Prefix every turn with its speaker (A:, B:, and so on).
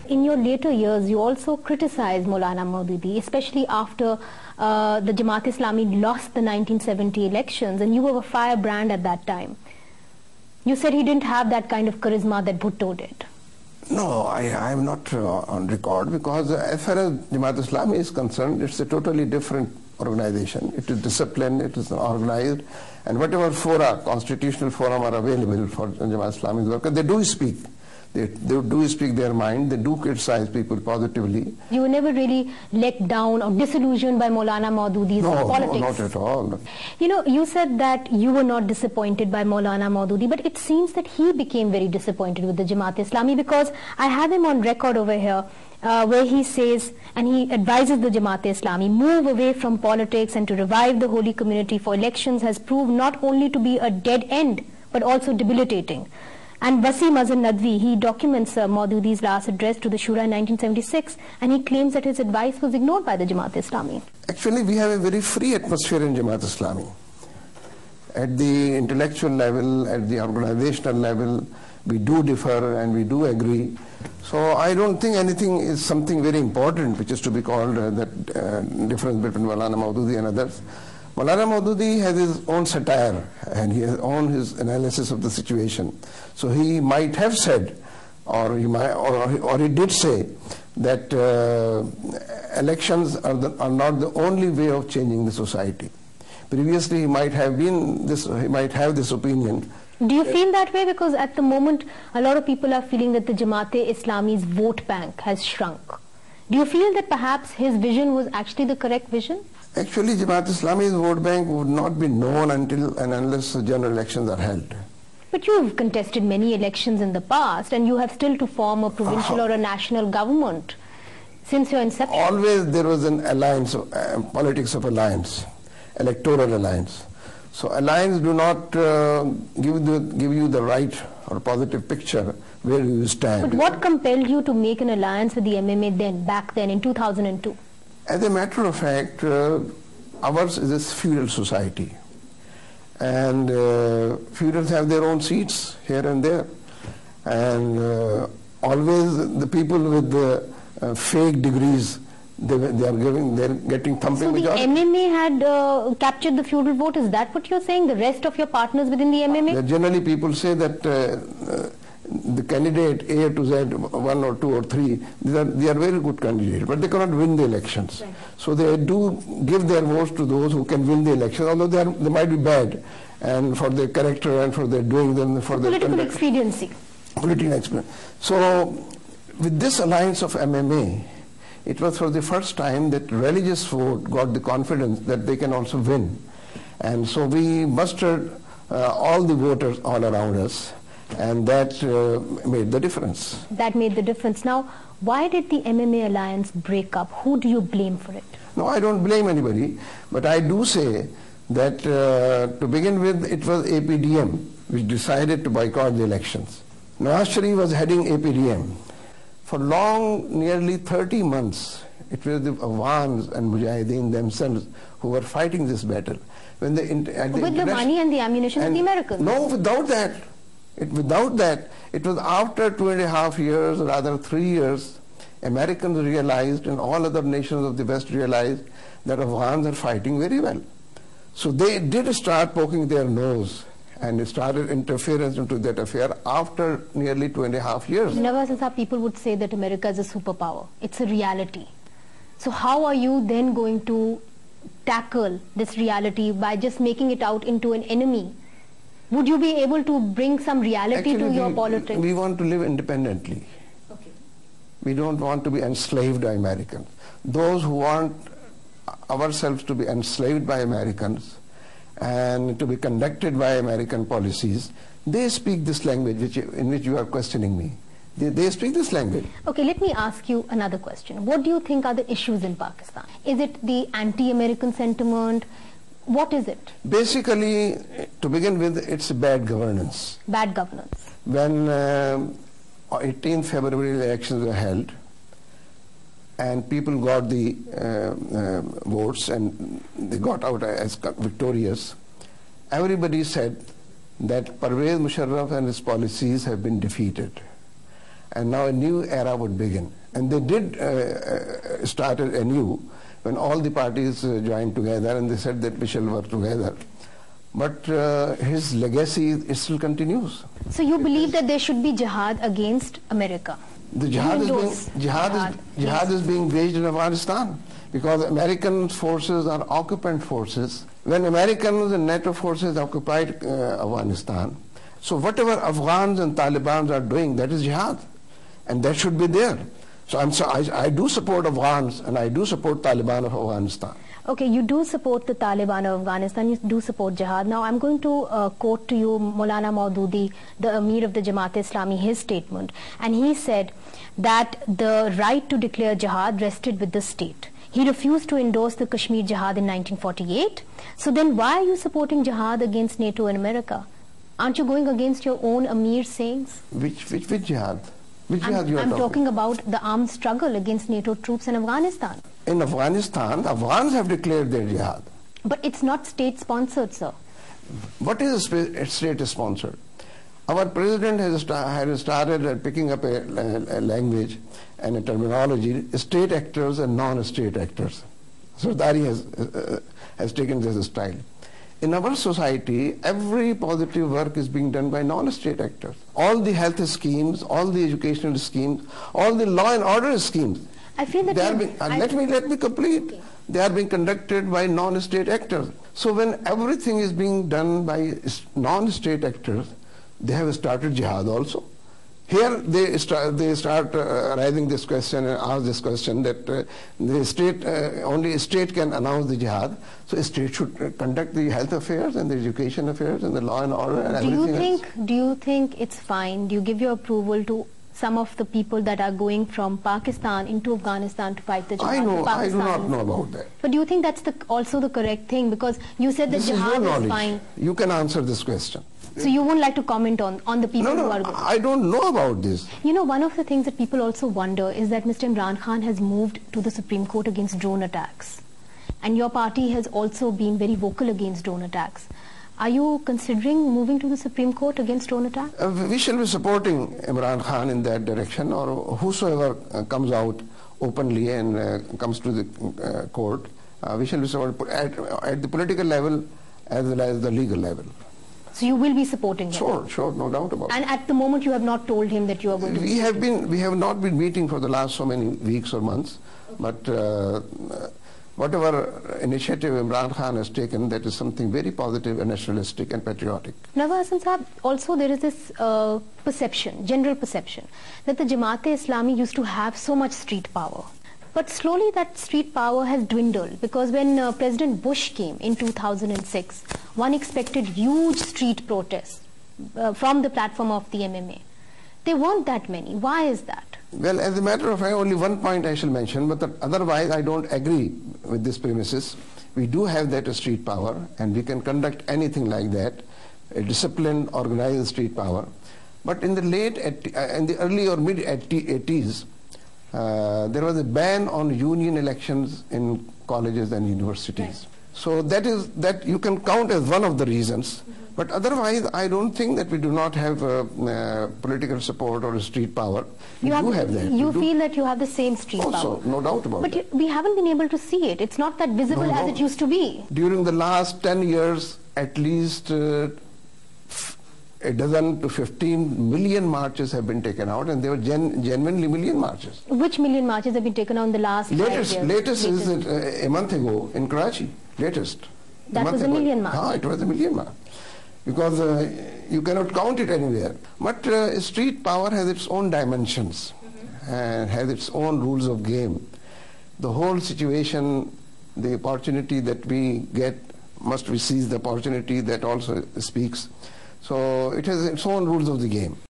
A: in your later years, you also criticized Maulana Maududi, especially after the Jamaat-e-Islami lost the 1970 elections, and you were a firebrand at that time. You said he didn't have that kind of charisma that Bhutto did.
B: No, I am not on record, because as far as Jamaat-e-Islami is concerned, it's a totally different organization. It is disciplined, it is organized, and whatever fora, constitutional forum are available for Jamaat-e-Islami's workers, they do speak. They do speak their mind, they do criticize people positively.
A: You were never really let down or disillusioned by Maulana Maududi's politics?
B: No, not at all.
A: You know, you said that you were not disappointed by Maulana Maududi, but it seems that he became very disappointed with the Jamaat-e-Islami, because I have him on record over here where he says, and he advises the Jamaat-e-Islami, move away from politics and to revive the holy community, for elections has proved not only to be a dead end, but also debilitating. And Wasim Azhar Nadvi, he documents Maududi's last address to the Shura in 1976, and he claims that his advice was ignored by the Jamaat-e-Islami.
B: Actually, we have a very free atmosphere in Jamaat-e-Islami. At the intellectual level, at the organizational level, we do differ and we do agree. So I don't think anything is something very important which is to be called that difference between Maulana Maududi and others. Maulana Maududi has his own satire and he has his analysis of the situation. So he might have said, or he did say, that elections are not the only way of changing the society. Previously, he might have this opinion.
A: Do you feel that way? Because at the moment, a lot of people are feeling that the Jamaat-e-Islami's vote bank has shrunk. Do you feel that perhaps his vision was actually the correct vision?
B: Actually, Jamaat-e-Islami's vote bank would not be known until and unless general elections are held.
A: But you've contested many elections in the past, and you have still to form a provincial or a national government since your inception.
B: Always there was an alliance, politics of alliance, electoral alliance. So alliance do not give you the right or positive picture where you stand.
A: But what compelled you to make an alliance with the MMA back then in 2002?
B: As a matter of fact, ours is a feudal society, and feudals have their own seats here and there, and always the people with the fake degrees, they're getting thumping.
A: So the MMA had captured the feudal vote. Is that what you're saying? The rest of your partners within the MMA?
B: Generally, people say that the candidate A to Z, 1 or 2 or 3, they are very good candidates, but they cannot win the elections. Right. So they do give their votes to those who can win the elections, although they might be bad, and for their character and for their doing them, for their
A: political expediency.
B: Political expediency. So with this alliance of MMA, it was for the first time that religious vote got the confidence that they can also win. And so we mustered all the voters all around us, and that made the difference. That
A: made the difference. Now, why did the MMA alliance break up? Who do you blame for it?
B: No, I don't blame anybody, but I do say that to begin with, it was APDM which decided to boycott the elections. Nawaz Sharif was heading APDM. For nearly 30 months, it was the Awans and Mujahideen themselves who were fighting this battle.
A: With the money and the ammunition of the Americans?
B: No, without that. It was after 2.5 years, rather 3 years, Americans realized and all other nations of the West realized that Afghans are fighting very well. So they did start poking their nose and started interference into that affair after nearly 2.5 years.
A: Munawar, people would say that America is a superpower. It's a reality. So how are you then going to tackle this reality by just making it out into an enemy? Would you be able to bring some reality to your politics?
B: We want to live independently.
A: Okay.
B: We don't want to be enslaved by Americans. Those who want ourselves to be enslaved by Americans and to be conducted by American policies, they speak this language in which you are questioning me. They speak this language.
A: Okay, let me ask you another question. What do you think are the issues in Pakistan? Is it the anti-American sentiment? What is it?
B: Basically, to begin with, it's bad governance.
A: Bad governance.
B: When 18th February elections were held, and people got the votes and they got out as victorious, everybody said that Pervez Musharraf and his policies have been defeated, and now a new era would begin. And they did start anew when all the parties joined together, and they said that we shall work together. But his legacy, it still continues.
A: So you believe that there should be jihad against America?
B: The jihad is being waged in Afghanistan because American forces are occupant forces. When Americans and NATO forces occupied Afghanistan, so whatever Afghans and Taliban are doing, that is jihad, and that should be there. So I do support Afghans and I do support Taliban of Afghanistan.
A: Okay, you do support the Taliban of Afghanistan, you do support jihad. Now I'm going to quote to you Maulana Maududi, the Amir of the Jamaat-e-Islami, his statement. And he said that the right to declare jihad rested with the state. He refused to endorse the Kashmir jihad in 1948. So then why are you supporting jihad against NATO and America? Aren't you going against your own Amir's sayings?
B: Which jihad? Which jihad you are
A: I'm talking about the armed struggle against NATO troops in Afghanistan.
B: In Afghanistan, the Afghans have declared their jihad.
A: But it's not state-sponsored, sir.
B: What is state-sponsored? Our president has started picking up a language and a terminology, state actors and non-state actors. Sardari has taken this style. In our society, every positive work is being done by non-state actors. All the health schemes, all the educational schemes, all the law and order schemes,
A: I feel that
B: let me complete. Okay. They are being conducted by non-state actors. So when everything is being done by non-state actors, they have started jihad also. Here they start raising this question and ask this question that the state, only a state can announce the jihad. So a state should conduct the health affairs and the education affairs and the law and order and everything else.
A: Do you think it's fine? Do you give your approval to some of the people that are going from Pakistan into Afghanistan to fight the jihad?
B: I do not know about that.
A: But do you think that's also the correct thing? Because you said that jihad is fine.
B: You can answer this question.
A: So you won't like to comment on the people who are going?
B: I don't know about this.
A: You know, one of the things that people also wonder is that Mr. Imran Khan has moved to the Supreme Court against drone attacks. And your party has also been very vocal against drone attacks. Are you considering moving to the Supreme Court against drone attacks?
B: We shall be supporting Imran Khan in that direction, or whosoever comes out openly and comes to the court. We shall be supporting at the political level as well as the legal level.
A: So you will be supporting him?
B: Sure, no doubt about it.
A: And at the moment you have not told him that you are going to...
B: We have not been meeting for the last so many weeks or months, but whatever initiative Imran Khan has taken, that is something very positive and nationalistic and patriotic.
A: Munawar Hassan Sahab, also there is this general perception, that the Jamaat-e-Islami used to have so much street power. But slowly that street power has dwindled, because when President Bush came in 2006, one expected huge street protests from the platform of the MMA. There weren't that many. Why is that?
B: Well, as a matter of fact, only one point I shall mention, but otherwise I don't agree with this premises. We do have that street power, and we can conduct anything like that, a disciplined, organized street power. But in the early or mid-80s, there was a ban on union elections in colleges and universities. Right. So that you can count as one of the reasons. But otherwise, I don't think that we do not have political support or street power. We do have that.
A: You feel that you have the same street power?
B: Also, no doubt about it.
A: But we haven't been able to see it. It's not that visible as it used to be.
B: During the last 10 years, at least a dozen to 15 million marches have been taken out, and they were genuinely million marches.
A: Which million marches have been taken out in the last 5 years?
B: Latest is a month ago in Karachi. Latest.
A: That was a million march.
B: It was a million march. Because you cannot count it anywhere. But street power has its own dimensions and has its own rules of game. The whole situation, the opportunity that we get, must we seize the opportunity that also speaks. So it has its own rules of the game.